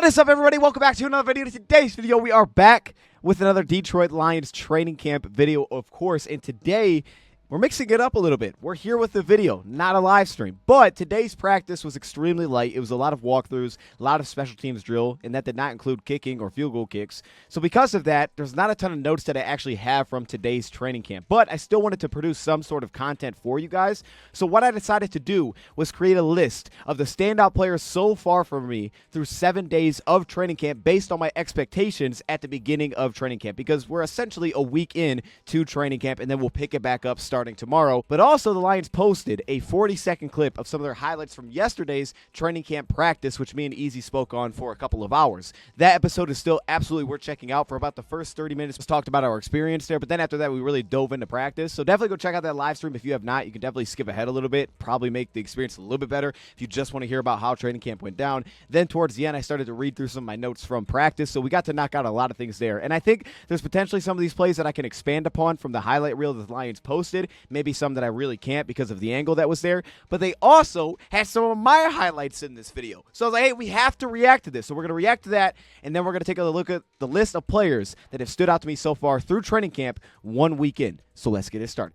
What is up, everybody? Welcome back to another video. In today's video, we are back with another Detroit Lions training camp video, of course. And today, we're mixing it up a little bit. We're here with the video, not a live stream. But today's practice was extremely light. It was a lot of walkthroughs, a lot of special teams drill, and that did not include kicking or field goal kicks. So because of that, there's not a ton of notes that I actually have from today's training camp. But I still wanted to produce some sort of content for you guys. So what I decided to do was create a list of the standout players so far for me through 7 days of training camp based on my expectations at the beginning of training camp. Because we're essentially a week in to training camp, and then we'll pick it back up starting tomorrow. But also, the Lions posted a 40-second clip of some of their highlights from yesterday's training camp practice, which me and Easy spoke on for a couple of hours. That episode is still absolutely worth checking out. For about the first 30 minutes, we talked about our experience there, but then after that, we really dove into practice. So definitely go check out that live stream if you have not. You can definitely skip ahead a little bit, probably make the experience a little bit better if you just want to hear about how training camp went down. Then towards the end, I started to read through some of my notes from practice, so we got to knock out a lot of things there. And I think there's potentially some of these plays that I can expand upon from the highlight reel that the Lions posted, maybe some that I really can't because of the angle that was there. But they also had some of my highlights in this video. So I was like, hey, we have to react to this. So we're going to react to that, and then we're going to take a look at the list of players that have stood out to me so far through training camp 1 week in. So let's get it started.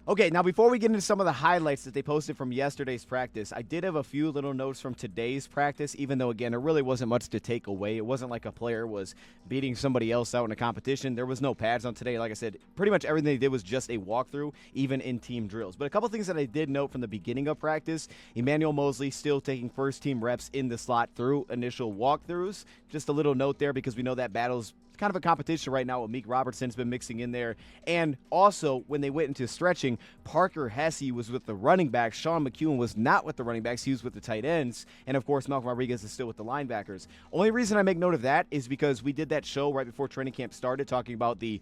Okay, now before we get into some of the highlights that they posted from yesterday's practice, I did have a few little notes from today's practice, even though, again, there really wasn't much to take away. It wasn't like a player was beating somebody else out in a competition. There was no pads on today. Like I said, pretty much everything they did was just a walkthrough, even in team drills. But a couple things that I did note from the beginning of practice, Emmanuel Moseley still taking first-team reps in the slot through initial walkthroughs. Just a little note there because we know that battle's kind of a competition right now with Meek Robertson's been mixing in there. And also, when they went into stretching, Parker Hesse was with the running backs. Sean McEwen was not with the running backs. He was with the tight ends. And, of course, Malcolm Rodriguez is still with the linebackers. Only reason I make note of that is because we did that show right before training camp started talking about the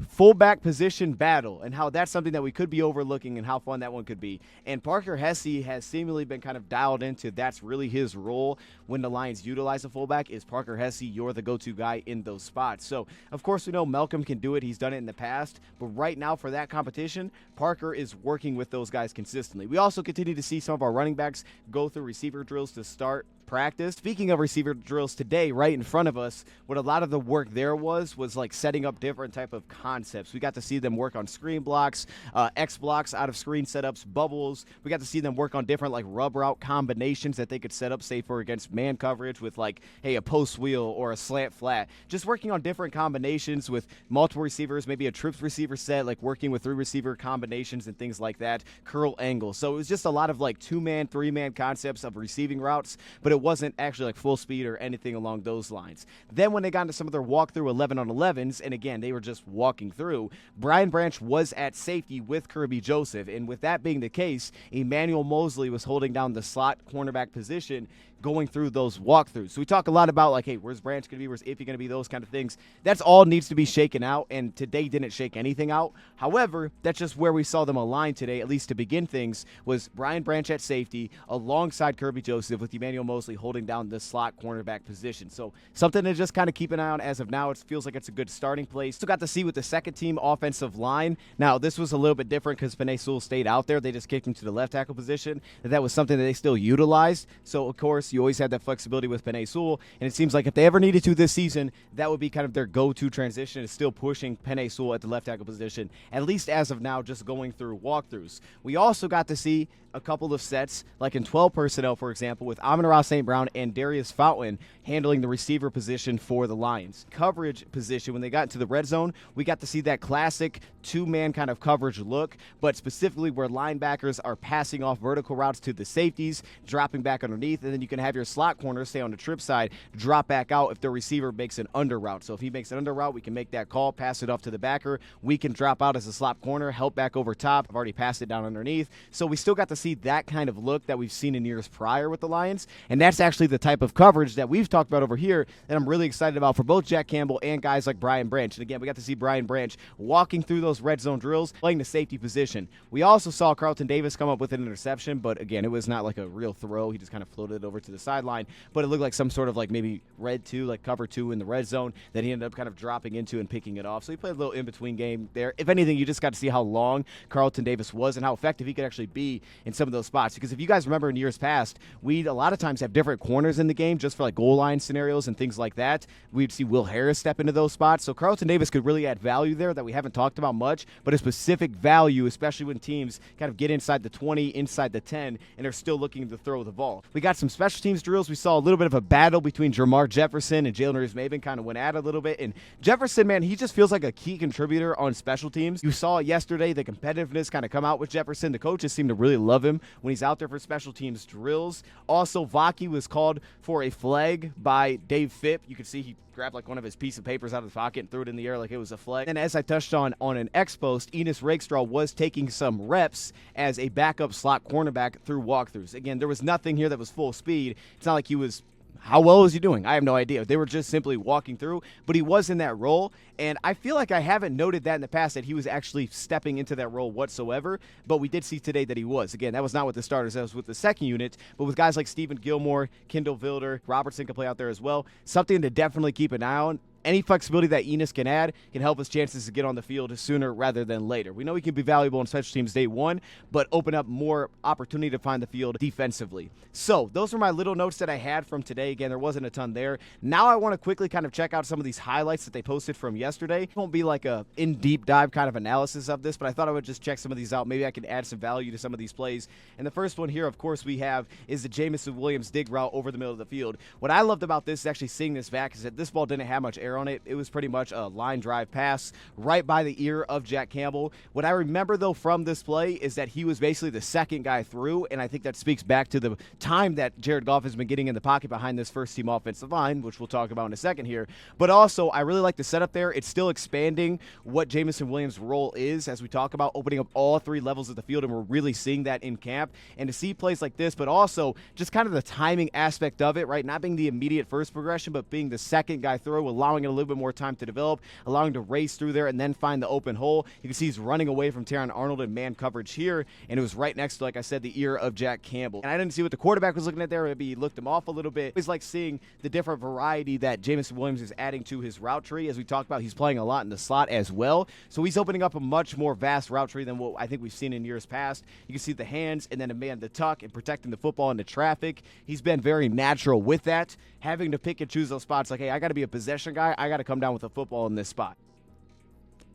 fullback position battle and how that's something that we could be overlooking and how fun that one could be. And Parker Hesse has seemingly been kind of dialed into that's really his role when the Lions utilize a fullback is Parker Hesse, you're the go-to guy in those spots. So, of course, we know Malcolm can do it. He's done it in the past. But right now for that competition, Parker is working with those guys consistently. We also continue to see some of our running backs go through receiver drills to start practice. Speaking of receiver drills today, right in front of us, what a lot of the work there was like setting up different type of concepts. We got to see them work on screen blocks, X blocks out of screen setups, bubbles. We got to see them work on different like rub route combinations that they could set up, say for against man coverage with like, hey, a post wheel or a slant flat. Just working on different combinations with multiple receivers, maybe a trips receiver set, like working with 3 receiver combinations and things like that, curl angle. So it was just a lot of like 2-man, 3-man concepts of receiving routes, but it wasn't actually like full speed or anything along those lines. Then when they got into some of their walkthrough 11-on-11s, and again, they were just walking through, Brian Branch was at safety with Kirby Joseph. And with that being the case, Emmanuel Moseley was holding down the slot cornerback position going through those walkthroughs. So we talk a lot about like, hey, where's Branch going to be? Where's Iffy going to be? Those kind of things. That's all needs to be shaken out, and today didn't shake anything out. However, that's just where we saw them align today, at least to begin things, was Brian Branch at safety alongside Kirby Joseph with Emmanuel Moseley holding down the slot cornerback position. So something to just kind of keep an eye on as of now. It feels like it's a good starting place. Still got to see with the second team offensive line. Now, this was a little bit different because Penei Sewell stayed out there. They just kicked him to the left tackle position. And that was something that they still utilized. So, of course, you always have that flexibility with Penei Sewell. And it seems like if they ever needed to this season, that would be kind of their go-to transition, is still pushing Penei Sewell at the left tackle position, at least as of now, just going through walkthroughs. We also got to see a couple of sets, like in 12 personnel, for example, with Amon-Ra St. Brown and Darius Fountain handling the receiver position for the Lions. Coverage position, when they got into the red zone, we got to see that classic 2-man kind of coverage look, but specifically where linebackers are passing off vertical routes to the safeties, dropping back underneath, and then you can have your slot corner stay on the trip side, drop back out if the receiver makes an under route. So if he makes an under route, we can make that call, pass it off to the backer. We can drop out as a slot corner, help back over top. I've already passed it down underneath. So we still got to see that kind of look that we've seen in years prior with the Lions, and that's actually the type of coverage that we've talked about over here that I'm really excited about for both Jack Campbell and guys like Brian Branch. And again, we got to see Brian Branch walking through those red zone drills, playing the safety position. We also saw Carlton Davis come up with an interception, but again, it was not like a real throw. He just kind of floated it over to to the sideline, but it looked like some sort of like maybe red 2, like cover 2 in the red zone that he ended up kind of dropping into and picking it off. So he played a little in-between game there. If anything, you just got to see how long Carlton Davis was and how effective he could actually be in some of those spots. Because if you guys remember in years past, we'd a lot of times have different corners in the game just for like goal line scenarios and things like that. We'd see Will Harris step into those spots. So Carlton Davis could really add value there that we haven't talked about much, but a specific value, especially when teams kind of get inside the 20, inside the 10, and they're still looking to throw the ball. We got some special teams drills. We saw a little bit of a battle between Jermar Jefferson and Jalen Reeves-Maybin, kind of went at it a little bit. And Jefferson, man, he just feels like a key contributor on special teams. You saw yesterday the competitiveness kind of come out with Jefferson. The coaches seem to really love him when he's out there for special teams drills. Also, Vaki was called for a flag by Dave Phipp. You could see he grabbed like one of his piece of papers out of the pocket and threw it in the air like it was a flag. And as I touched on an X post, Enos Rakestraw was taking some reps as a backup slot cornerback through walkthroughs. Again, there was nothing here that was full speed. It's not like he was... How well was he doing? I have no idea. They were just simply walking through, but he was in that role, and I feel like I haven't noted that in the past that he was actually stepping into that role whatsoever, but we did see today that he was. Again, that was not with the starters. That was with the second unit, but with guys like Stephen Gilmore, Kendall Vilder, Robertson can play out there as well. Something to definitely keep an eye on. Any flexibility that Enos can add can help his chances to get on the field sooner rather than later. We know he can be valuable in special teams day one, but open up more opportunity to find the field defensively. So those are my little notes that I had from today. Again, there wasn't a ton there. Now I want to quickly kind of check out some of these highlights that they posted from yesterday. It won't be like a in-deep dive kind of analysis of this, but I thought I would just check some of these out. Maybe I can add some value to some of these plays. And the first one here, of course, we have is the Jamison Williams dig route over the middle of the field. What I loved about this is actually seeing this back is that this ball didn't have much air on it. It was pretty much a line drive pass right by the ear of Jack Campbell. What I remember, though, from this play is that he was basically the second guy through, and I think that speaks back to the time that Jared Goff has been getting in the pocket behind this first-team offensive line, which we'll talk about in a second here. But also, I really like the setup there. It's still expanding what Jamison Williams' role is as we talk about opening up all three levels of the field, and we're really seeing that in camp. And to see plays like this, but also just kind of the timing aspect of it, right? Not being the immediate first progression, but being the second guy through, allowing it a little bit more time to develop, allowing to race through there and then find the open hole. You can see he's running away from Terron Arnold in man coverage here, and it was right next to, like I said, the ear of Jack Campbell. And I didn't see what the quarterback was looking at there. Maybe he looked him off a little bit. It's like seeing the different variety that Jamison Williams is adding to his route tree. As we talked about, he's playing a lot in the slot as well. So he's opening up a much more vast route tree than what I think we've seen in years past. You can see the hands and then the tuck and protecting the football into traffic. He's been very natural with that, having to pick and choose those spots like, hey, I got to be a possession guy. I got to come down with the football in this spot.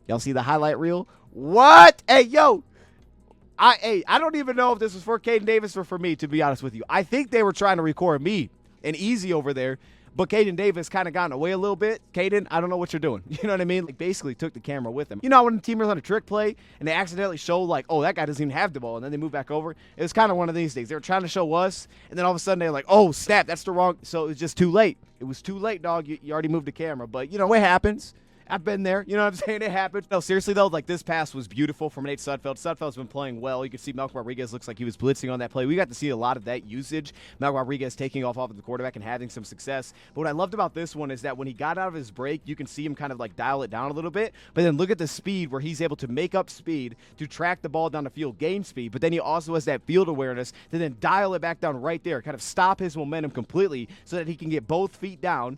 Y'all see the highlight reel? What? Hey, yo. I don't even know if this was for Caden Davis or for me, to be honest with you. I think they were trying to record me and Easy over there, but Caden Davis kind of gotten away a little bit. Caden, I don't know what you're doing. You know what I mean? Like, basically took the camera with him. You know when the team was on a trick play and they accidentally show like, oh, that guy doesn't even have the ball, and then they move back over? It was kind of one of these things. They were trying to show us, and then all of a sudden they're like, oh, snap, that's the wrong. So it was just too late. It was too late, dog. You already moved the camera. But, you know, it happens. I've been there. You know what I'm saying? It happened. No, seriously, though, like this pass was beautiful from Nate Sudfeld. Sudfeld's been playing well. You can see Malcolm Rodriguez looks like he was blitzing on that play. We got to see a lot of that usage. Malcolm Rodriguez taking off of the quarterback and having some success. But what I loved about this one is that when he got out of his break, you can see him kind of like dial it down a little bit. But then look at the speed where he's able to make up speed to track the ball down the field, gain speed. But then he also has that field awareness to then dial it back down right there, kind of stop his momentum completely so that he can get both feet down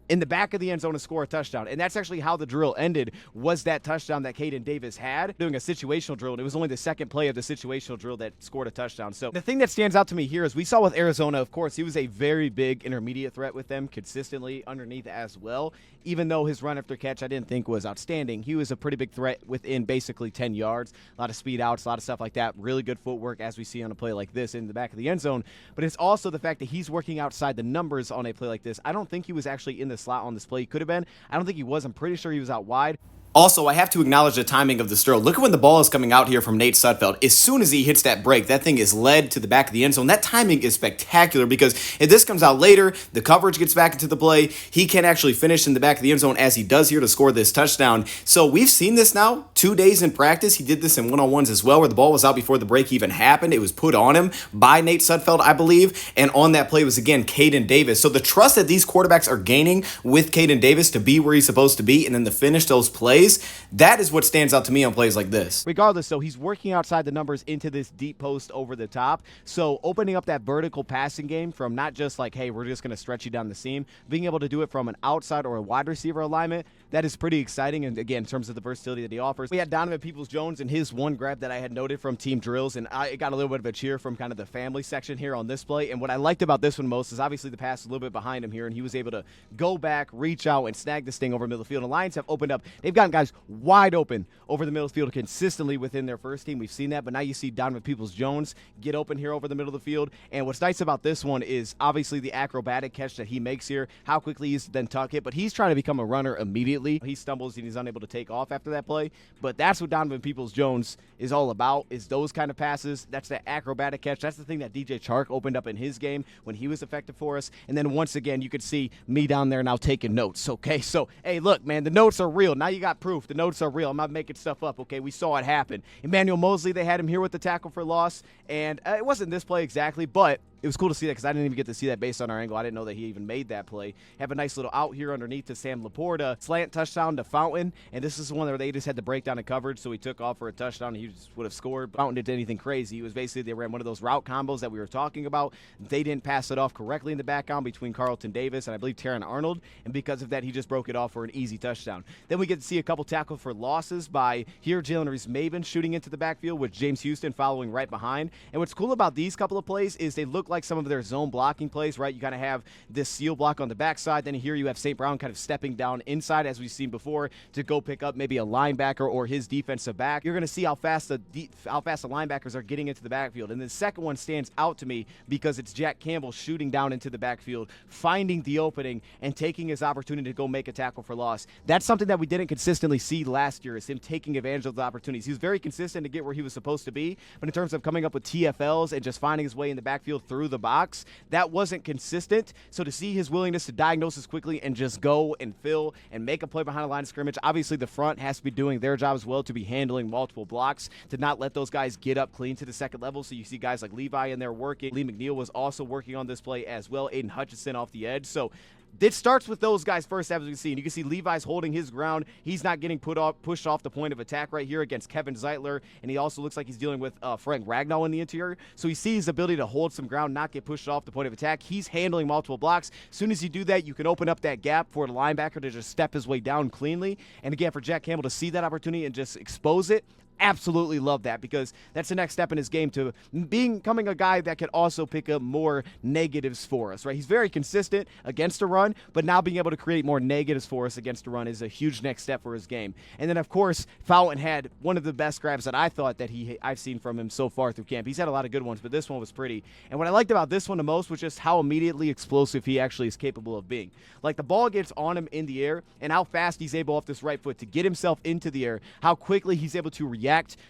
in the back of the end zone to score a touchdown. And that's actually how the drill ended, was that touchdown that Caden Davis had, doing a situational drill. And it was only the second play of the situational drill that scored a touchdown. So the thing that stands out to me here is we saw with Arizona, of course, he was a very big intermediate threat with them consistently underneath as well. Even though his run after catch I didn't think was outstanding, he was a pretty big threat within basically 10 yards. A lot of speed outs, a lot of stuff like that. Really good footwork as we see on a play like this in the back of the end zone. But it's also the fact that he's working outside the numbers on a play like this. I don't think he was actually in the slot on this play. He could have been. I don't think he was. I'm pretty sure he was out wide. Also, I have to acknowledge the timing of this throw. Look at when the ball is coming out here from Nate Sudfeld. As soon as he hits that break, that thing is led to the back of the end zone. That timing is spectacular because if this comes out later, the coverage gets back into the play. He can actually finish in the back of the end zone as he does here to score this touchdown. So we've seen this now 2 days in practice. He did this in one-on-ones as well, where the ball was out before the break even happened. It was put on him by Nate Sudfeld, I believe. And on that play was, again, Caden Davis. So the trust that these quarterbacks are gaining with Caden Davis to be where he's supposed to be and then to finish those plays plays. That is what stands out to me on plays like this. Regardless, though, he's working outside the numbers into this deep post over the top. So opening up that vertical passing game from not just like, hey, we're just going to stretch you down the seam, being able to do it from an outside or a wide receiver alignment, that is pretty exciting. And again, in terms of the versatility that he offers, we had Donovan Peoples-Jones and his one grab that I had noted from Team Drills, and I got a little bit of a cheer from kind of the family section here on this play. And what I liked about this one most is obviously the pass a little bit behind him here, and he was able to go back, reach out, and snag this thing over the middle of the field. And the Lions have opened up. They've gotten guys wide open over the middle of the field consistently within their first team. We've seen that, but now you see Donovan Peoples-Jones get open here over the middle of the field. And what's nice about this one is obviously the acrobatic catch that he makes here, how quickly he's then tuck it, but he's trying to become a runner immediately. He stumbles and he's unable to take off after that play, but that's what Donovan Peoples-Jones is all about, is those kind of passes. That's that acrobatic catch. That's the thing that DJ Chark opened up in his game when he was effective for us. And then once again, you could see me down there now taking notes, okay? So, hey, look, man, the notes are real. Now you got proof. The notes are real. I'm not making stuff up, okay? We saw it happen. Emmanuel Mosley, they had him here with the tackle for loss, and it wasn't this play exactly, but it was cool to see that because I didn't even get to see that based on our angle. I didn't know that he even made that play. Have a nice little out here underneath to Sam Laporta. Slant touchdown to Fountain, and this is one where they just had to break down and coverage, so he took off for a touchdown, and he just would have scored. Fountain didn't do anything crazy. It was basically they ran one of those route combos that we were talking about. They didn't pass it off correctly in the background between Carlton Davis and I believe Taron Arnold, and because of that, he just broke it off for an easy touchdown. Then we get to see a couple tackles for losses by here Jalen Reese-Maven shooting into the backfield with James Houston following right behind. And what's cool about these couple of plays is they look like some of their zone blocking plays, right? You kind of have this seal block on the backside. Then here you have St. Brown kind of stepping down inside, as we've seen before, to go pick up maybe a linebacker or his defensive back. You're going to see how fast the linebackers are getting into the backfield. And the second one stands out to me because it's Jack Campbell shooting down into the backfield, finding the opening, and taking his opportunity to go make a tackle for loss. That's something that we didn't consistently see last year, is him taking advantage of the opportunities. He was very consistent to get where he was supposed to be, but in terms of coming up with TFLs and just finding his way in the backfield through the box, that wasn't consistent. So to see his willingness to diagnose this quickly and just go and fill and make a play behind the line of scrimmage, obviously the front has to be doing their job as well to be handling multiple blocks, to not let those guys get up clean to the second level. So you see guys like Levi in there working. Lee McNeil was also working on this play as well. Aiden Hutchinson off the edge. So it starts with those guys first, as we can see. And you can see Levi's holding his ground. He's not getting pushed off the point of attack right here against Kevin Zeitler. And he also looks like he's dealing with Frank Ragnow in the interior. So he sees his ability to hold some ground, not get pushed off the point of attack. He's handling multiple blocks. As soon as you do that, you can open up that gap for the linebacker to just step his way down cleanly. And again, for Jack Campbell to see that opportunity and just expose it, absolutely love that, because that's the next step in his game to becoming a guy that can also pick up more negatives for us, right? He's very consistent against the run, but now being able to create more negatives for us against the run is a huge next step for his game. And then, of course, Fountain had one of the best grabs that I thought that I've seen from him so far through camp. He's had a lot of good ones, but this one was pretty. And what I liked about this one the most was just how immediately explosive he actually is capable of being. Like, the ball gets on him in the air, and how fast he's able off this right foot to get himself into the air, how quickly he's able to react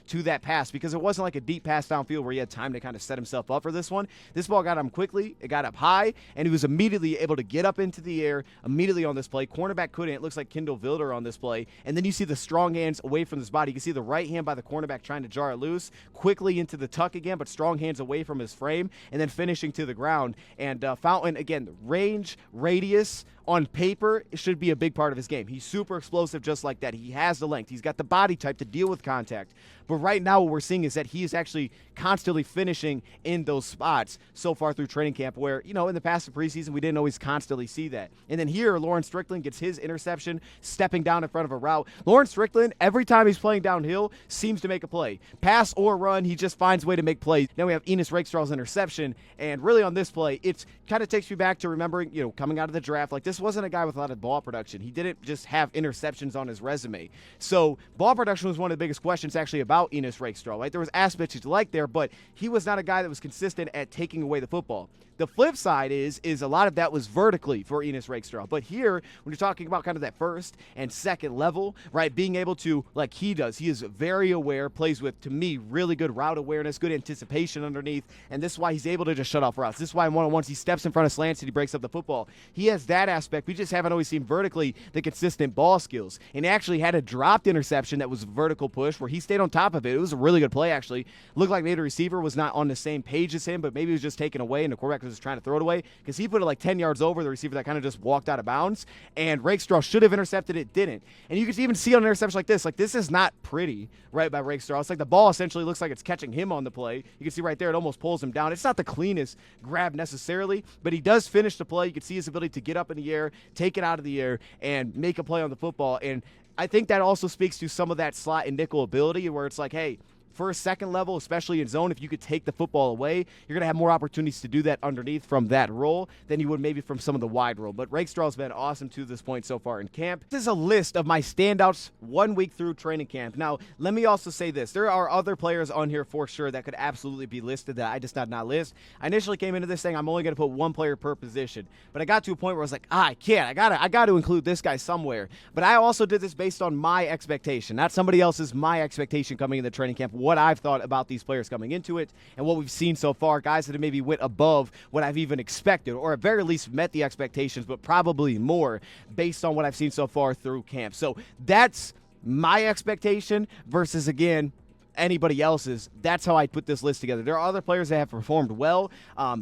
to that pass, because it wasn't like a deep pass downfield where he had time to kind of set himself up for this one. This ball got him quickly, it got up high, and he was immediately able to get up into the air immediately on this play. Cornerback couldn't. It looks like Kendall Vilder on this play. And then you see the strong hands away from his body. You can see the right hand by the cornerback trying to jar it loose, quickly into the tuck again, but strong hands away from his frame, and then finishing to the ground. And Fountain, again, range, radius, on paper, it should be a big part of his game. He's super explosive just like that. He has the length. He's got the body type to deal with contact. But right now what we're seeing is that he is actually constantly finishing in those spots so far through training camp where, you know, in the past preseason, we didn't always constantly see that. And then here, Lawrence Strickland gets his interception, stepping down in front of a route. Lawrence Strickland, every time he's playing downhill, seems to make a play. Pass or run, he just finds a way to make plays. Now we have Enos Rakestraw's interception, and really on this play, it kind of takes me back to remembering, you know, coming out of the draft, like this wasn't a guy with a lot of ball production. He didn't just have interceptions on his resume. So ball production was one of the biggest questions actually about Enos Rakestraw, right? There was aspects you liked there, but he was not a guy that was consistent at taking away the football. The flip side is a lot of that was vertically for Enos Rakestraw. But here, when you're talking about kind of that first and second level, right, being able to, like he does, he is very aware, plays with, to me, really good route awareness, good anticipation underneath, and this is why he's able to just shut off routes. This is why in one-on-ones he steps in front of slants and he breaks up the football. He has that aspect prospect. We just haven't always seen vertically the consistent ball skills. And he actually had a dropped interception that was a vertical push where he stayed on top of it. It was a really good play, actually. Looked like maybe the receiver was not on the same page as him, but maybe he was just taken away and the quarterback was just trying to throw it away because he put it like 10 yards over the receiver that kind of just walked out of bounds. And Rakestraw should have intercepted it, didn't. And you can even see on an interception like this is not pretty, right, by Rakestraw. It's like the ball essentially looks like it's catching him on the play. You can see right there, it almost pulls him down. It's not the cleanest grab necessarily, but he does finish the play. You can see his ability to get up in the air, take it out of the air, and make a play on the football. And I think that also speaks to some of that slot and nickel ability where it's like, hey, for a second level, especially in zone, if you could take the football away, you're going to have more opportunities to do that underneath from that role than you would maybe from some of the wide role. But Rakestraw's been awesome to this point so far in camp. This is a list of my standouts 1 week through training camp. Now, let me also say this. There are other players on here for sure that could absolutely be listed that I just did not list. I initially came into this thing, I'm only going to put one player per position. But I got to a point where I was like, I can't. I got to include this guy somewhere. But I also did this based on my expectation, not somebody else's, my expectation coming into training camp, what I've thought about these players coming into it and what we've seen so far, guys that have maybe went above what I've even expected, or at very least met the expectations, but probably more based on what I've seen so far through camp. So that's my expectation versus, again, anybody else's. That's how I put this list together. There are other players that have performed well.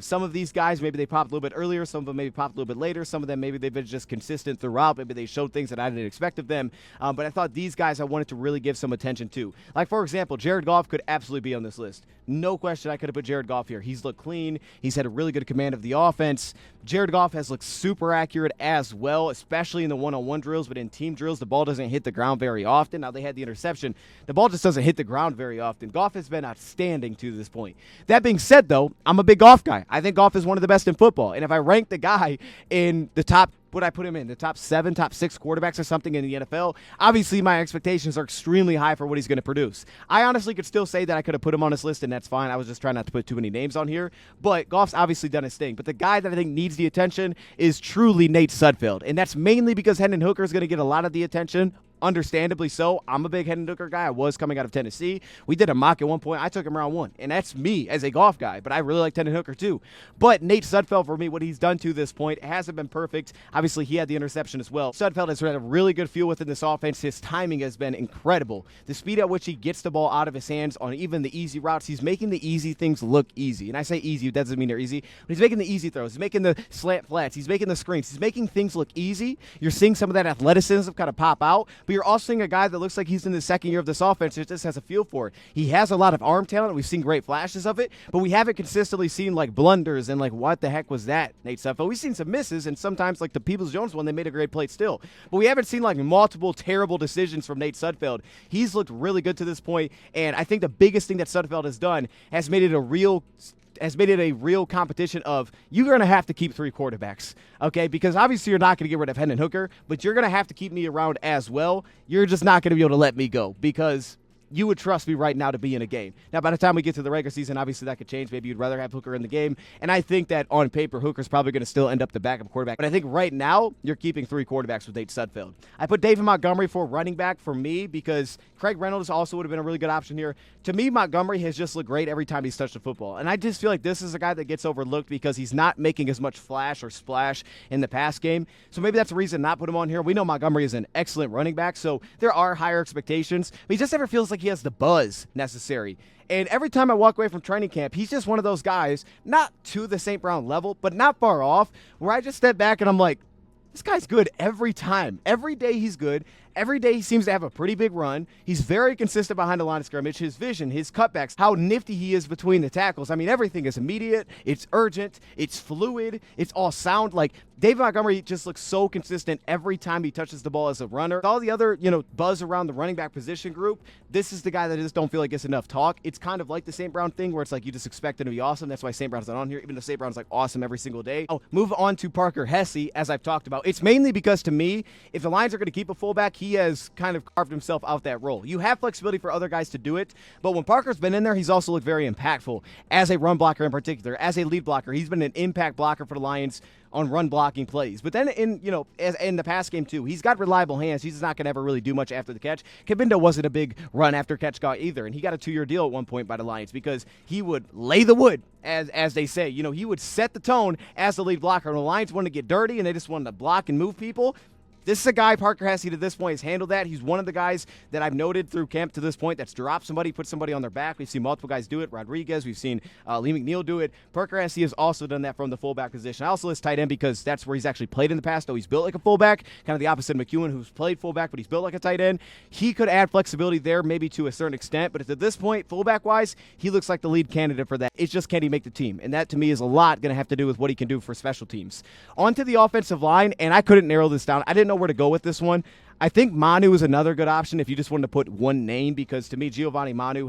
Some of these guys, maybe they popped a little bit earlier. Some of them maybe popped a little bit later. Some of them, maybe they've been just consistent throughout. Maybe they showed things that I didn't expect of them. But I thought these guys I wanted to really give some attention to. Like, for example, Jared Goff could absolutely be on this list. No question I could have put Jared Goff here. He's looked clean. He's had a really good command of the offense. Jared Goff has looked super accurate as well, especially in the one-on-one drills. But in team drills, the ball doesn't hit the ground very often. Now, they had the interception. The ball just doesn't hit the ground very often. Goff has been outstanding to this point. That being said, though, I'm a big Goff guy. I think Goff is one of the best in football. And if I rank the guy in the top, would I put him in the top 7, top 6 quarterbacks or something in the NFL? Obviously, my expectations are extremely high for what he's going to produce. I honestly could still say that I could have put him on this list, and that's fine. I was just trying not to put too many names on here. But Goff's obviously done his thing. But the guy that I think needs the attention is truly Nate Sudfeld. And that's mainly because Hendon Hooker is going to get a lot of the attention. Understandably so. I'm a big Hendon Hooker guy. I was coming out of Tennessee. We did a mock at one point. I took him round 1, and that's me as a Goff guy, but I really like Hendon Hooker too. But Nate Sudfeld, for me, what he's done to this point hasn't been perfect. Obviously, he had the interception as well. Sudfeld has had a really good feel within this offense. His timing has been incredible. The speed at which he gets the ball out of his hands on even the easy routes, he's making the easy things look easy. And I say easy, it doesn't mean they're easy, but he's making the easy throws. He's making the slant flats. He's making the screens. He's making things look easy. You're seeing some of that athleticism kind of pop out, but you're also seeing a guy that looks like he's in the second year of this offense. It just has a feel for it. He has a lot of arm talent. We've seen great flashes of it, but we haven't consistently seen like blunders and like, what the heck was that, Nate Sudfeld? We've seen some misses, and sometimes like the Peoples-Jones one, they made a great play still. But we haven't seen like multiple terrible decisions from Nate Sudfeld. He's looked really good to this point, and I think the biggest thing that Sudfeld has done has made it a real competition of you're going to have to keep 3 quarterbacks, okay? Because obviously you're not going to get rid of Hendon Hooker, but you're going to have to keep me around as well. You're just not going to be able to let me go because you would trust me right now to be in a game. Now, by the time we get to the regular season, obviously that could change. Maybe you'd rather have Hooker in the game. And I think that on paper, Hooker's probably going to still end up the backup quarterback. But I think right now, you're keeping 3 quarterbacks with Nate Sudfeld. I put David Montgomery for running back for me because Craig Reynolds also would have been a really good option here. To me, Montgomery has just looked great every time he's touched the football. And I just feel like this is a guy that gets overlooked because he's not making as much flash or splash in the pass game. So maybe that's a reason not put him on here. We know Montgomery is an excellent running back, so there are higher expectations. But he just never feels like he has the buzz necessary. And every time I walk away from training camp, he's just one of those guys, not to the St. Brown level, but not far off, where I just step back and I'm like, this guy's good every time. Every day he's good. Every day he seems to have a pretty big run. He's very consistent behind the line of scrimmage. His vision, his cutbacks, how nifty he is between the tackles. I mean, everything is immediate. It's urgent. It's fluid. It's all sound. Like, David Montgomery just looks so consistent every time he touches the ball as a runner. All the other, buzz around the running back position group, this is the guy that I just don't feel like gets enough talk. It's kind of like the St. Brown thing where it's like you just expect him to be awesome. That's why St. Brown's not on here, even though St. Brown's like awesome every single day. Oh, move on to Parker Hesse, as I've talked about. It's mainly because, to me, if the Lions are going to keep a fullback, he has kind of carved himself out that role. You have flexibility for other guys to do it, but when Parker's been in there, he's also looked very impactful as a run blocker in particular, as a lead blocker. He's been an impact blocker for the Lions on run blocking plays. But then in the pass game too, he's got reliable hands. He's not going to ever really do much after the catch. Kabindo wasn't a big run after catch guy either, and he got a 2-year deal at one point by the Lions because he would lay the wood, as they say. He would set the tone as the lead blocker. And the Lions wanted to get dirty and they just wanted to block and move people. This is a guy, Parker Hesse, to this point has handled that. He's one of the guys that I've noted through camp to this point that's dropped somebody, put somebody on their back. We've seen multiple guys do it. Rodriguez, we've seen Lee McNeil do it. Parker Hesse has also done that from the fullback position. I also list tight end because that's where he's actually played in the past, though he's built like a fullback, kind of the opposite of McEwen, who's played fullback, but he's built like a tight end. He could add flexibility there maybe to a certain extent, but at this point, fullback-wise, he looks like the lead candidate for that. It's just, can he make the team? And that, to me, is a lot going to have to do with what he can do for special teams. On to the offensive line, and I couldn't narrow this down. I didn't know where to go with this one. I think Manu is another good option if you just wanted to put one name, because to me, Giovanni Manu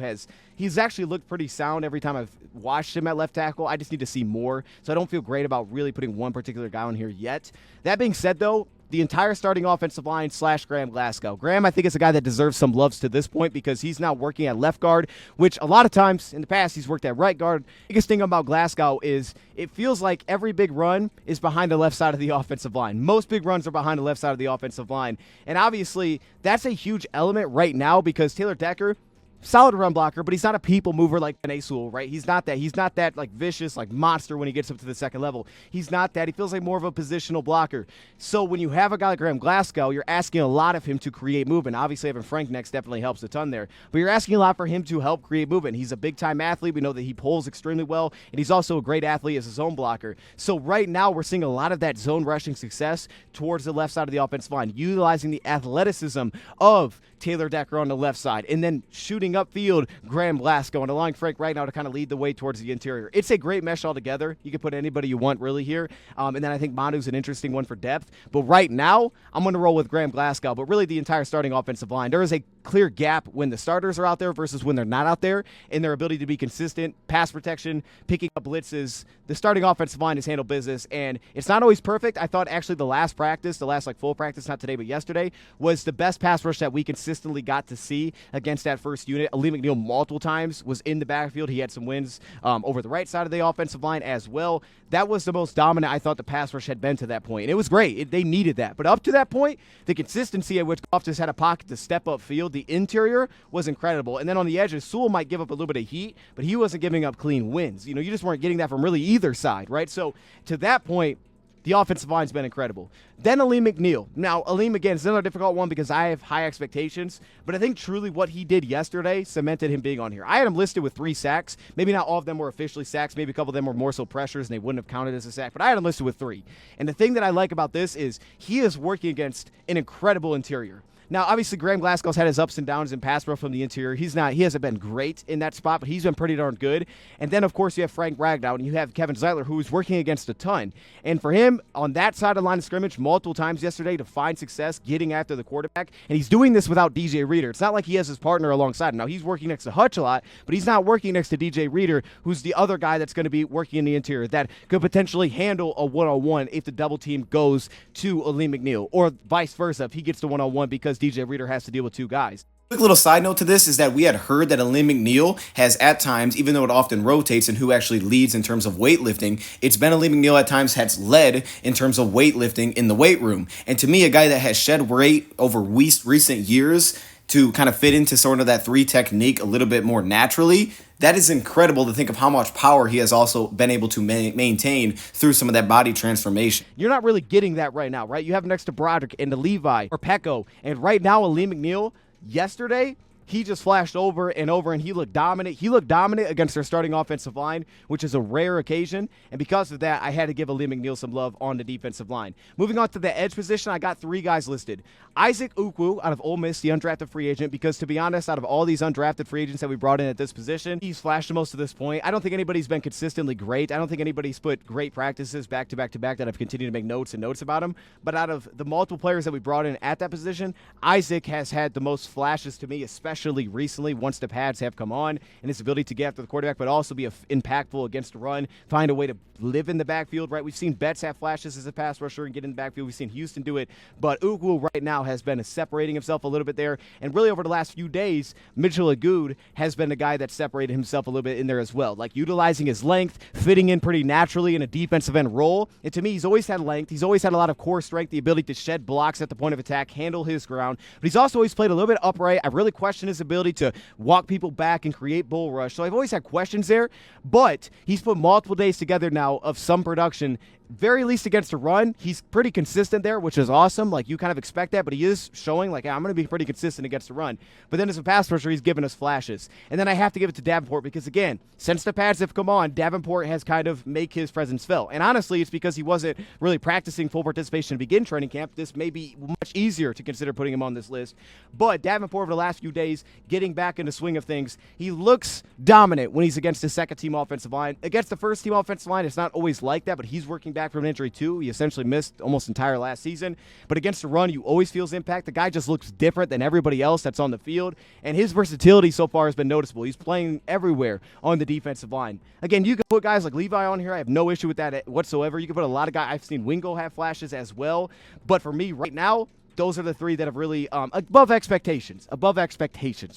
he's actually looked pretty sound every time I've watched him at left tackle. I just need to see more, so I don't feel great about really putting one particular guy on here yet. That being said, though, the entire starting offensive line / Graham Glasgow. Graham, I think, is a guy that deserves some loves to this point because he's now working at left guard, which a lot of times in the past he's worked at right guard. The biggest thing about Glasgow is it feels like every big run is behind the left side of the offensive line. Most big runs are behind the left side of the offensive line. And obviously, that's a huge element right now because Taylor Decker, solid run blocker, but he's not a people mover like Penei Sewell, right? He's not that. He's not that like vicious, like monster when he gets up to the second level. He's not that. He feels like more of a positional blocker. So when you have a guy like Graham Glasgow, you're asking a lot of him to create movement. Obviously, having Frank next definitely helps a ton there. But you're asking a lot for him to help create movement. He's a big-time athlete. We know that he pulls extremely well, and he's also a great athlete as a zone blocker. So right now, we're seeing a lot of that zone rushing success towards the left side of the offensive line, utilizing the athleticism of Taylor Decker on the left side, and then shooting upfield Graham Glasgow and allowing Frank right now to kind of lead the way towards the interior. It's a great mesh altogether. You can put anybody you want really here. And then I think Manu's an interesting one for depth. But right now, I'm going to roll with Graham Glasgow. But really the entire starting offensive line, there is a clear gap when the starters are out there versus when they're not out there in their ability to be consistent, pass protection, picking up blitzes. The starting offensive line has handled business, and it's not always perfect. I thought actually the last practice, full practice, not today but yesterday, was the best pass rush that we consistently got to see against that first unit. Lee McNeil multiple times was in the backfield. He had some wins over the right side of the offensive line as well. That was the most dominant I thought the pass rush had been to that point. And it was great. They needed that. But up to that point, the consistency at which Goff just had a pocket to step up field, the interior was incredible. And then on the edges, Sewell might give up a little bit of heat, but he wasn't giving up clean wins. You just weren't getting that from really either side, right? So to that point, the offensive line's been incredible. Then Aleem McNeil. Now, Aleem, again, is another difficult one because I have high expectations, but I think truly what he did yesterday cemented him being on here. I had him listed with 3 sacks. Maybe not all of them were officially sacks. Maybe a couple of them were more so pressures, and they wouldn't have counted as a sack, but I had him listed with 3. And the thing that I like about this is he is working against an incredible interior. Now, obviously, Graham Glasgow's had his ups and downs in pass rush from the interior. He hasn't been great in that spot, but he's been pretty darn good. And then, of course, you have Frank Ragnow, and you have Kevin Zeitler, who's working against a ton. And for him, on that side of the line of scrimmage, multiple times yesterday to find success getting after the quarterback, and he's doing this without DJ Reader. It's not like he has his partner alongside him. Now, he's working next to Hutch a lot, but he's not working next to DJ Reader, who's the other guy that's going to be working in the interior that could potentially handle a one-on-one if the double team goes to Aleem McNeil, or vice versa if he gets the one-on-one because DJ Reader has to deal with 2 guys. Quick little side note to this is that we had heard that Aleem McNeil has at times, even though it often rotates in who actually leads in terms of weightlifting, it's been Aleem McNeil at times has led in terms of weightlifting in the weight room. And to me, a guy that has shed weight over recent years to kind of fit into sort of that 3 technique a little bit more naturally, that is incredible to think of how much power he has also been able to maintain through some of that body transformation. You're not really getting that right now, right? You have next to Broderick and to Levi or Pecco, and right now Aleem McNeil, yesterday, he just flashed over, and he looked dominant. He looked dominant against their starting offensive line, which is a rare occasion. And because of that, I had to give Aleem McNeil some love on the defensive line. Moving on to the edge position, I got 3 guys listed. Isaac Ukwu out of Ole Miss, the undrafted free agent, because to be honest, out of all these undrafted free agents that we brought in at this position, he's flashed the most to this point. I don't think anybody's been consistently great. I don't think anybody's put great practices back to back to back that I've continued to make notes about him. But out of the multiple players that we brought in at that position, Isaac has had the most flashes to me, especially especially recently once the pads have come on, and his ability to get after the quarterback, but also be impactful against the run, find a way to live in the backfield, right? We've seen Betts have flashes as a pass rusher and get in the backfield. We've seen Houston do it, but Ugu right now has been separating himself a little bit there, and really over the last few days, Mitchell Agood has been the guy that separated himself a little bit in there as well, like utilizing his length, fitting in pretty naturally in a defensive end role. And to me, he's always had length. He's always had a lot of core strength, the ability to shed blocks at the point of attack, handle his ground, but he's also always played a little bit upright. I really question his ability to walk people back and create bull rush, so I've always had questions there, but he's put multiple days together now of some production. Very least against the run, he's pretty consistent there, which is awesome. Like, you kind of expect that, but he is showing, like, I'm going to be pretty consistent against the run. But then as a pass rusher, he's given us flashes. And then I have to give it to Davenport because, again, since the pads have come on, Davenport has kind of make his presence felt. And honestly, it's because he wasn't really practicing full participation to begin training camp. This may be much easier to consider putting him on this list. But Davenport, over the last few days, getting back in the swing of things, he looks dominant when he's against the second-team offensive line. Against the first-team offensive line, it's not always like that, but he's working back from an injury too. He essentially missed almost entire last season, but against the run, you always feel his impact. The guy just looks different than everybody else that's on the field, and his versatility so far has been noticeable. He's playing everywhere on the defensive line. Again, you can put guys like Levi on here. I have no issue with that whatsoever. You can put a lot of guys. I've seen Wingo have flashes as well, but for me right now, those are the three that have really above expectations,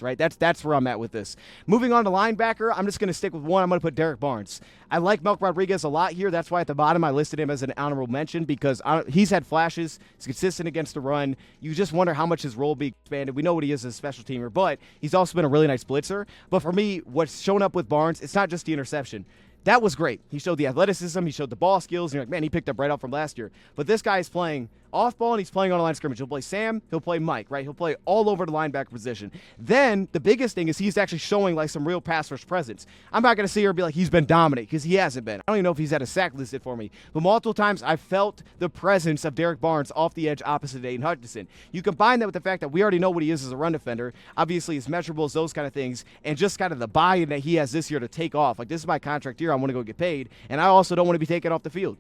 right? That's where I'm at with this. Moving on to linebacker, I'm just going to stick with one. I'm going to put Derek Barnes. I like Melk Rodriguez a lot here. That's why at the bottom I listed him as an honorable mention because he's had flashes. He's consistent against the run. You just wonder how much his role will be expanded. We know what he is as a special teamer, but he's also been a really nice blitzer. But for me, what's shown up with Barnes, it's not just the interception. That was great. He showed the athleticism. He showed the ball skills. And you're like, man, he picked up right up from last year. But this guy is playing off ball, and he's playing on the line of scrimmage. He'll play Sam. He'll play Mike, right? He'll play all over the linebacker position. Then the biggest thing is he's actually showing like some real pass rush presence. I'm not going to sit here and be like he's been dominant because he hasn't been. I don't even know if he's had a sack listed for me. But multiple times I felt the presence of Derek Barnes off the edge opposite Aiden Hutchinson. You combine that with the fact that we already know what he is as a run defender. Obviously, his measurables, those kind of things, and just kind of the buy-in that he has this year to take off. Like, this is my contract year. I want to go get paid. And I also don't want to be taken off the field.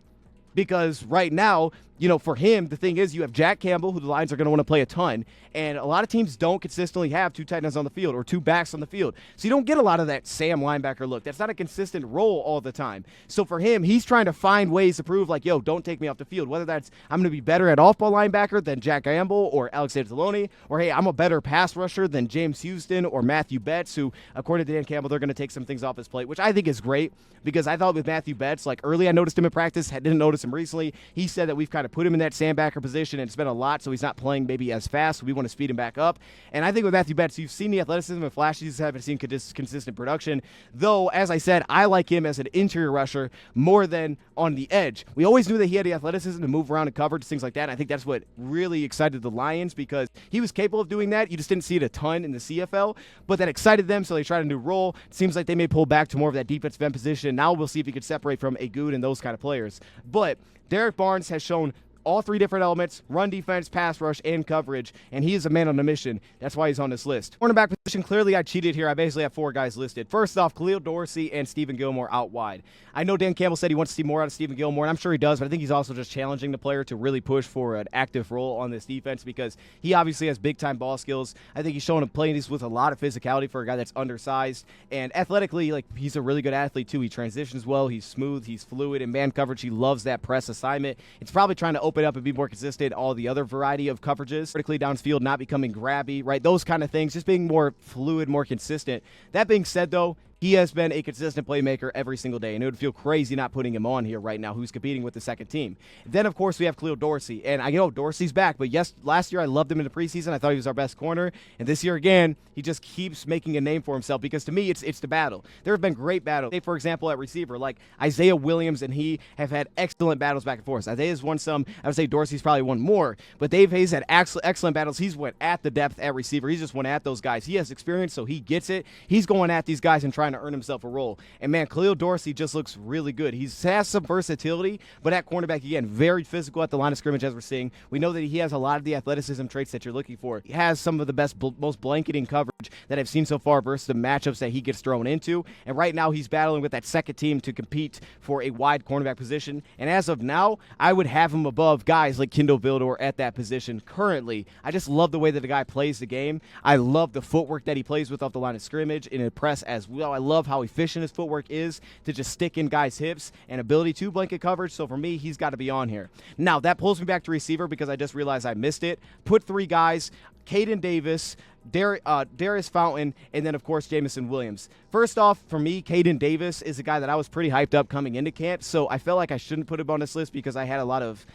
Because right now, you know, for him, the thing is you have Jack Campbell, who the Lions are going to want to play a ton, and a lot of teams don't consistently have two tight ends on the field or two backs on the field. So you don't get a lot of that Sam linebacker look. That's not a consistent role all the time. So for him, he's trying to find ways to prove, like, yo, don't take me off the field. Whether that's I'm going to be better at off-ball linebacker than Jack Campbell or Alexander Deloney, or, hey, I'm a better pass rusher than James Houston or Matthew Betts, who, according to Dan Campbell, they're going to take some things off his plate, which I think is great because I thought with Matthew Betts, like, early I noticed him in practice, didn't notice him recently. He said that we've kind of put him in that sandbacker position, and it's been a lot, so he's not playing maybe as fast. So we want to speed him back up. And I think with Matthew Betts, you've seen the athleticism and flashes, haven't seen consistent production. Though, as I said, I like him as an interior rusher more than on the edge. We always knew that he had the athleticism to move around and coverage, things like that. And I think that's what really excited the Lions because he was capable of doing that. You just didn't see it a ton in the CFL, but that excited them, so they tried a new role. It seems like they may pull back to more of that defensive end position. Now we'll see if he could separate from Agood and those kind of players. But Derek Barnes has shown all three different elements: run defense, pass rush, and coverage, and he is a man on a mission. That's why he's on this list. Cornerback position, clearly I cheated here. I basically have four guys listed. First off, Khalil Dorsey and Stephen Gilmore out wide. I know Dan Campbell said he wants to see more out of Stephen Gilmore, and I'm sure he does, but I think he's also just challenging the player to really push for an active role on this defense because he obviously has big-time ball skills. I think he's showing him playing these with a lot of physicality for a guy that's undersized, and athletically, like, he's a really good athlete too. He transitions well, he's smooth, he's fluid. In man coverage, he loves that press assignment. It's probably trying to open up and be more consistent all the other variety of coverages, particularly downfield, not becoming grabby, right? Those kind of things, just being more fluid, more consistent. That being said, though, he has been a consistent playmaker every single day, and it would feel crazy not putting him on here right now, who's competing with the second team. Then, of course, we have Khalil Dorsey, and I know Dorsey's back, but yes, last year I loved him in the preseason. I thought he was our best corner, and this year, again, he just keeps making a name for himself because, to me, it's the battle. There have been great battles. For example, at receiver, like Isaiah Williams and he have had excellent battles back and forth. Isaiah's won some. I would say Dorsey's probably won more, but Dave Hayes had excellent battles. He's went at the depth at receiver. He's just went at those guys. He has experience, so he gets it. He's going at these guys and trying trying to earn himself a role. And man, Khalil Dorsey just looks really good. He has some versatility, but at cornerback, again, very physical at the line of scrimmage as we're seeing. We know that he has a lot of the athleticism traits that you're looking for. He has some of the best, most blanketing coverage that I've seen so far versus the matchups that he gets thrown into. And right now, he's battling with that second team to compete for a wide cornerback position. And as of now, I would have him above guys like Kindle Vildor at that position currently. I just love the way that the guy plays the game. I love the footwork that he plays with off the line of scrimmage in a press as well. I love how efficient his footwork is to just stick in guys' hips and ability to blanket coverage. So for me, he's got to be on here. Now, that pulls me back to receiver because I just realized I missed it. Put 3 guys, Caden Davis, Darius Fountain, and then, of course, Jamison Williams. First off, for me, Caden Davis is a guy that I was pretty hyped up coming into camp, so I felt like I shouldn't put him on this list because I had a lot of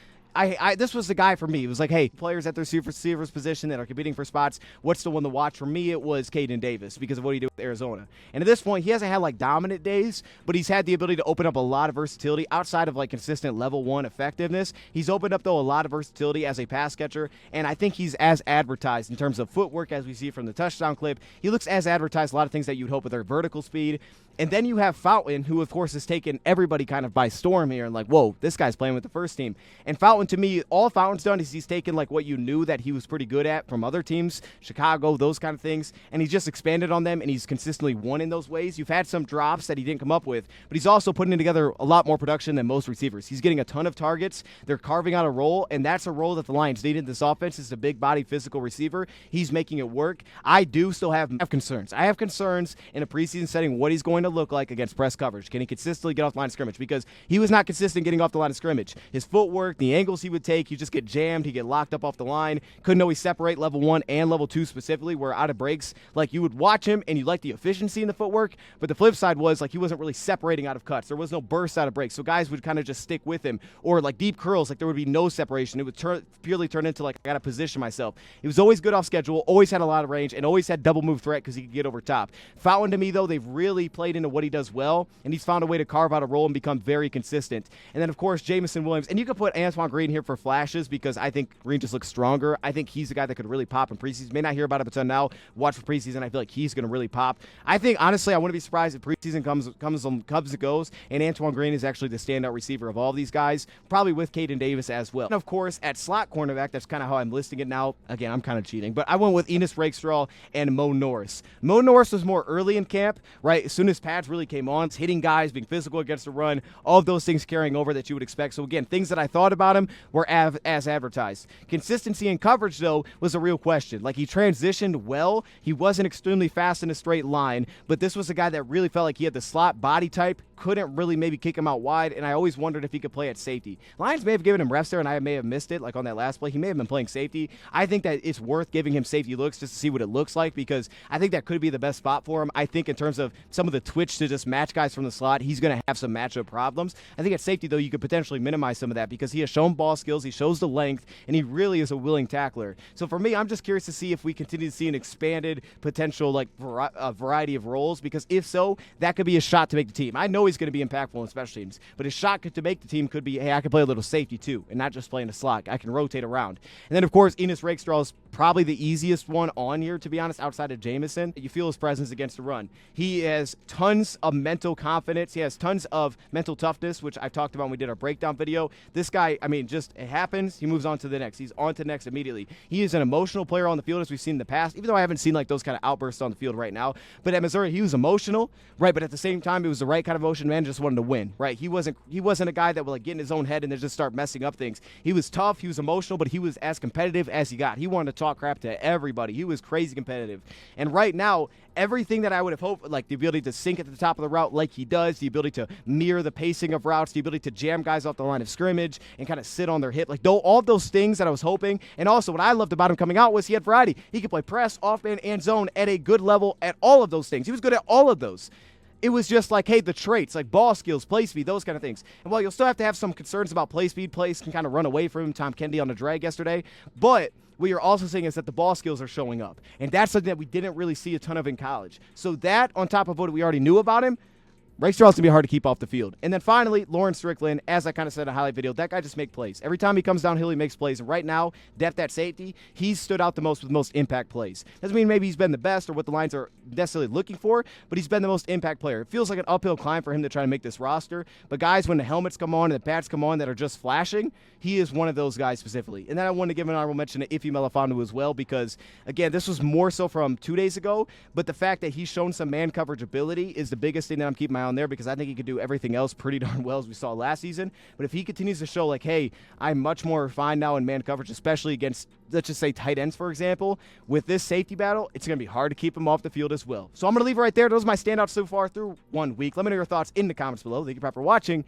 this was the guy for me. It was like, hey, players at their receivers position that are competing for spots, what's the one to watch? For me, it was Caden Davis because of what he did with Arizona. And at this point, he hasn't had like dominant days, but he's had the ability to open up a lot of versatility outside of like consistent level 1 effectiveness. He's opened up, though, a lot of versatility as a pass catcher, and I think he's as advertised in terms of footwork as we see from the touchdown clip. He looks as advertised, a lot of things that you'd hope with their vertical speed. And then you have Fountain, who, of course, has taken everybody kind of by storm here and like, whoa, this guy's playing with the first team. And Fountain, to me, all Fountain's done is he's taken like what you knew that he was pretty good at from other teams, Chicago, those kind of things, and he's just expanded on them, and he's consistently won in those ways. You've had some drops that he didn't come up with, but he's also putting together a lot more production than most receivers. He's getting a ton of targets. They're carving out a role, and that's a role that the Lions needed. This offense is a big-body physical receiver. He's making it work. I do still have concerns. I have concerns in a preseason setting what he's going to look like against press coverage. Can he consistently get off the line of scrimmage? Because he was not consistent getting off the line of scrimmage. His footwork, the angles he would take, he just get jammed, he get locked up off the line. Couldn't always separate level 1 and level 2 specifically, where out of breaks, like you would watch him and you like the efficiency in the footwork, but the flip side was like he wasn't really separating out of cuts. There was no burst out of breaks, so guys would kind of just stick with him. Or like deep curls, like there would be no separation. It would purely turn into like I gotta position myself. He was always good off schedule, always had a lot of range, and always had double move threat because he could get over top. Fountain, to me, though, they've really played into what he does well, and he's found a way to carve out a role and become very consistent. And then, of course, Jamison Williams. And you could put Antoine Green here for flashes because I think Green just looks stronger. I think he's the guy that could really pop in preseason. May not hear about it until now. Watch for preseason. I feel like he's going to really pop. I think, honestly, I wouldn't be surprised if preseason comes and goes, and Antoine Green is actually the standout receiver of all these guys, probably with Caden Davis as well. And, of course, at slot cornerback, that's kind of how I'm listing it now. Again, I'm kind of cheating, but I went with Enos Rakestraw and Mo Norris. Mo Norris was more early in camp, right? As soon as pads really came on, hitting guys, being physical against the run, all of those things carrying over that you would expect. So, again, things that I thought about him were as advertised. Consistency in coverage, though, was a real question. Like, he transitioned well. He wasn't extremely fast in a straight line, but this was a guy that really felt like he had the slot body type, couldn't really maybe kick him out wide, and I always wondered if he could play at safety. Lions may have given him reps there, and I may have missed it, like on that last play. He may have been playing safety. I think that it's worth giving him safety looks just to see what it looks like because I think that could be the best spot for him. I think in terms of some of the twitch to just match guys from the slot, he's going to have some matchup problems. I think at safety, though, you could potentially minimize some of that because he has shown ball skills, he shows the length, and he really is a willing tackler. So for me, I'm just curious to see if we continue to see an expanded potential like variety of roles because if so, that could be a shot to make the team. I know he's going to be impactful in special teams, but his shot to make the team could be, hey, I can play a little safety too and not just play in the slot. I can rotate around. And then, of course, Enos Rakestraw is probably the easiest one on here, to be honest, outside of Jamison. You feel his presence against the run. He has tons of mental confidence. He has tons of mental toughness, which I talked about when we did our breakdown video. This guy, I mean, just it happens. He moves on to the next. He's on to the next immediately. He is an emotional player on the field, as we've seen in the past, even though I haven't seen like those kind of outbursts on the field right now. But at Missouri, he was emotional, right? But at the same time, it was the right kind of emotion. Man just wanted to win, right? He wasn't a guy that would like get in his own head and then just start messing up things. He was tough. He was emotional, but he was as competitive as he got. He wanted to talk crap to everybody. He was crazy competitive. And right now, everything that I would have hoped, like the ability to sink at the top of the route like he does, the ability to mirror the pacing of routes, the ability to jam guys off the line of scrimmage and kind of sit on their hip, like all of those things that I was hoping. And also what I loved about him coming out was he had variety. He could play press, off-band, and zone at a good level at all of those things. He was good at all of those. It was just like, hey, the traits, like ball skills, play speed, those kind of things. And while you'll still have to have some concerns about play speed, plays can kind of run away from him, Tom Kennedy on the drag yesterday, but what you're also seeing is that the ball skills are showing up. And that's something that we didn't really see a ton of in college. So that, on top of what we already knew about him, Race Straw's going to be hard to keep off the field. And then finally, Lawrence Strickland, as I kind of said in a highlight video, that guy just makes plays. Every time he comes downhill, he makes plays. And right now, depth at safety, he's stood out the most with the most impact plays. Doesn't mean maybe he's been the best or what the Lions are necessarily looking for, but he's been the most impact player. It feels like an uphill climb for him to try to make this roster. But guys, when the helmets come on and the pads come on that are just flashing, he is one of those guys specifically. And then I want to give an honorable mention to Ife Melifonwu as well because, again, this was more so from 2 days ago, but the fact that he's shown some man coverage ability is the biggest thing that I'm keeping my eye on there because I think he could do everything else pretty darn well as we saw last season. But if he continues to show like, hey, I'm much more refined now in man coverage, especially against, let's just say, tight ends, for example, with this safety battle, it's going to be hard to keep him off the field as well. So I'm going to leave it right there. Those are my standouts so far through 1 week. Let me know your thoughts in the comments below. Thank you for watching,